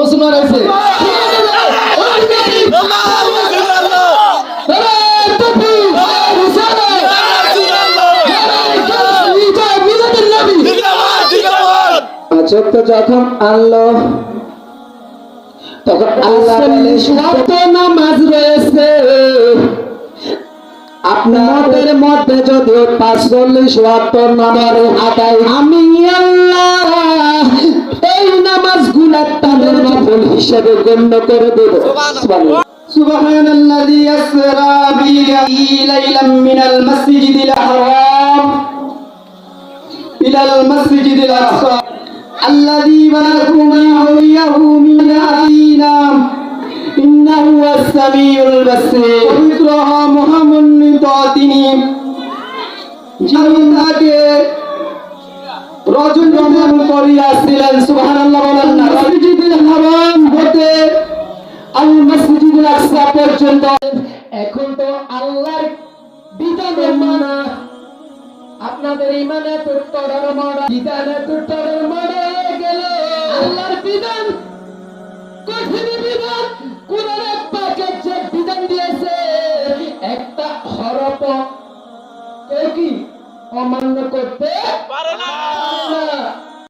মুসলমান হয়েছে। ছোট্ট যখন আনলো তখন আল্লাহ নামাজ রয়েছে আপনাদের মধ্যে যদি 45 ওয়াক্ত নামাজ আদায় আমি আল্লাহ এই নামাজগুলো তাদের নফল হিসেবে গণ্য করে দেব। সুবহানাল্লাহ। সুবহানাল্লাযী আসরা বিহি লাইলাম মিনাল মাসজিদিল হারাম ইলাল মাসজিদিল আকসা الذي باركنا حوله من آياتنا إنه هو السميع البصير পবিত্র মহামন্বিত তিনি যিনি তাকে রজনীগন্ধা করিয়াছিলেন। সুবহানাল্লাহ বলেন না। মসজিদুল হারাম হতে আল মসজিদুল আকসা পর্যন্ত এখন তো আল্লাহর বিধানের মানা আপনাদের ইমানে তোট্টরের মারা বিধানে তোট্টরের মারা গেল আল্লাহর বিধান কঠিন বিধান কোরআন পাকে যে বিধান দিয়েছে একটা হরফ কি অমান্য করতে